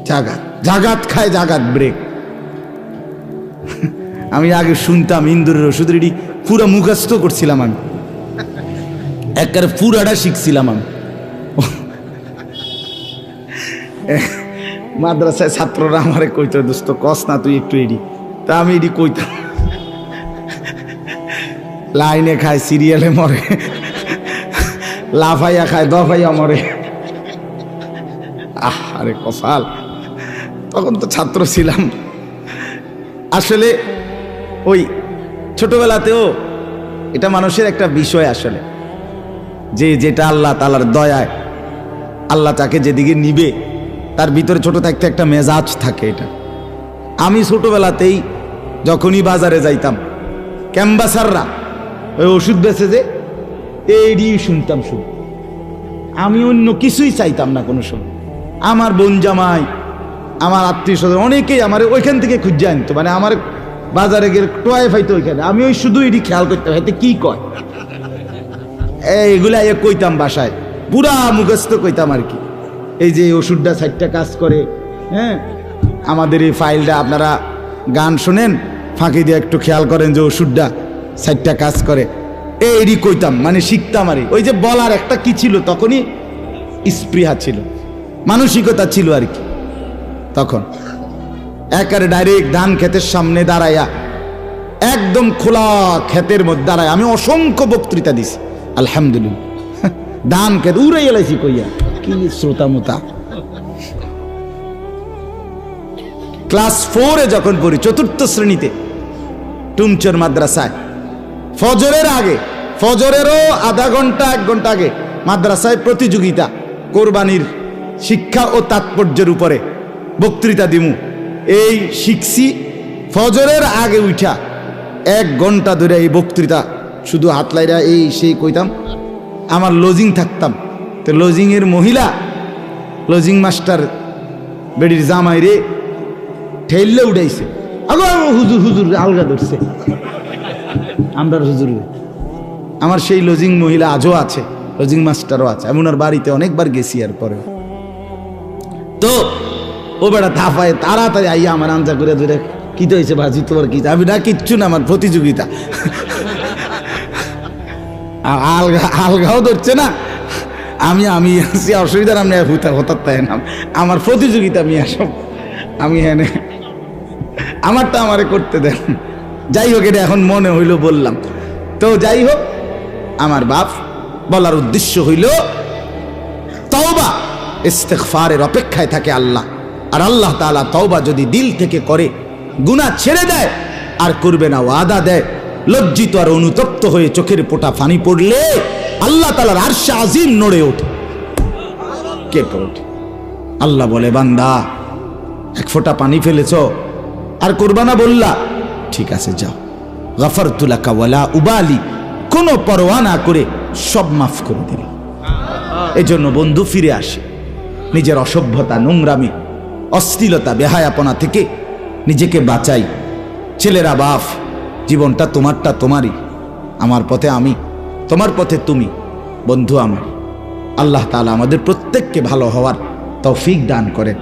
জাগাত জাগাত খায় জাগাত ব্রেক। আমি আগে শুনতাম ইন্দুরের ওষুধের এটি পুরো মুখস্থ করছিলাম, আমি একবারে পুরাটা শিখছিলাম। আমি মাদ্রাসায় ছাত্ররা আমারে কইতো, দোস্ত কস না তুই একটু এডি, তা আমি এডি কইতাম। লাইনে খায়, সিরিয়ালে মরে, লাফাইয়া খায়, দফাইয়া মরে। আরে কপাল, তখন তো ছাত্র ছিলাম। আসলে ওই ছোটবেলাতেও এটা মানুষের একটা বিষয় আসলে, যে যেটা আল্লাহ তাআলার দয়ায় আল্লাহ তাকে যেদিকে নিবে তার ভিতরে ছোট থাকতে একটা মেজাজ থাকে। এটা আমি ছোটবেলাতেই যখনই বাজারে যাইতাম, ক্যাম্বাসাররা ওই ওষুধ বেচে যে এইডি শুনতাম শুধু, আমি অন্য কিছুই চাইতাম না কোনো সময়। আমার বোন জামাই, আমার আত্মীয় স্বজন অনেকেই আমার ওইখান থেকে খুঁজে আনতো, মানে আমার বাজারে গেলে টোয়াই পাইতো ওইখানে, আমি ওই শুধু এটি খেয়াল করতাম হাতে কি কয়, এইগুলা কইতাম বাসায়, পুরা মুখস্থ কইতাম আর কি। এই যে ওষুধটা 60টা কাজ করে, হ্যাঁ আমাদের এই ফাইলটা আপনারা গান শোনেন, ফাঁকি দিয়ে একটু খেয়াল করেন যে ওষুধটা 60টা কাজ করে, এইডি কইতাম, মানে শিখতাম। আর ওই যে বলার একটা কি ছিল, তখনই স্পৃহা ছিল, মানসিকতা ছিল আর কি। তখন একেবারে ডাইরেক্ট ধান ক্ষেতের সামনে দাঁড়াইয়া, একদম খোলা ক্ষেতের মধ্যে দাঁড়ায় আমি অসংখ্য বক্তৃতা দিছি, আলহামদুলিল্লাহ। ধান ক্ষেত উড়ে এলাইছি কইয়া, কি শ্রোতা মোতা। ক্লাস 4-এ যখন পড়ি, 4র্থ শ্রেণীতে, টুমচর মাদ্রাসায়, ফজরের আগে, ফজরেরও আধা ঘন্টা 1 ঘন্টা আগে মাদ্রাসায় প্রতিযোগিতা, কোরবানির শিক্ষা ও তাৎপর্যের উপরে বক্তৃতা দিমু। এই শিখছি ফজরের আগে উঠা 1 ঘন্টা ধরে এই বক্তৃতা, শুধু হাতলাইরা এই সেই কইতাম। আমার লজিং থাকতাম, তো লজিংয়ের মহিলা, লজিং মাস্টার বেডির জামাই রে ঠেললে উঠাইছে, আগো হুজুর হুজুর আলগা ধরছে আমরা হুজুর। আমার সেই লজিং মহিলা আজও আছে, লজিং মাস্টারও আছে, আমি ওনার বাড়িতে অনেকবার গেছি। আর পরে তো ও বেড়া থাপায় তাড়াতাড়ি আইয়া আমার আঞ্জা করে ধরে, কি তো হয়েছে বাজি তোমার, কি? আমি না কিচ্ছু না, আমার প্রতিযোগিতা। আলগা আলগাও ধরছে না, আমি আসি, অসুবিধার আমি হঠাৎ তাই না, আমার প্রতিযোগিতা আমি আসব, আমি এনে আমারটা আমারে করতে দেন। যাই হোক, এটা এখন মনে হইল বললাম। তো যাই হোক, আমার বাপ বলার উদ্দেশ্য হইল তওবা ইস্তিগফারের অপেক্ষায় থাকে আল্লাহ। আর আল্লাহ তাআলা তওবা যদি দিল থেকে করে, গুনাহ ছেড়ে দেয় আর করবে না, ওয়াদা দেয়, লজ্জিত আর অনুতপ্ত হয়ে চোখের পোটা পানি পড়লে আল্লাহ তাআলার আরশে আজিম নড়ে ওঠে, কেঁপে ওঠে। আল্লাহ বলে, বান্দা 1 ফোঁটা পানি ফেলেছ আর করবা না, বললা ঠিক আছে যাও, গাফারতু লাকা ওয়ালা উবালি, কোনো পরোয়া না করে সব মাফ করে দিল। এই জন্য বন্ধু, ফিরে আসে নিজের অসভ্যতা, নোংরামি, অশ্লীলতা, বেহায়াপনা থেকে নিজেকে বাঁচাই। ছেলেরা বাপ, জীবনটা তোমারটা তোমারই, আমার পথে আমি, তোমার পথে তুমি। বন্ধু আমার, আল্লাহ তাআলা আমাদের প্রত্যেককে ভালো হওয়ার তৌফিক দান করেন।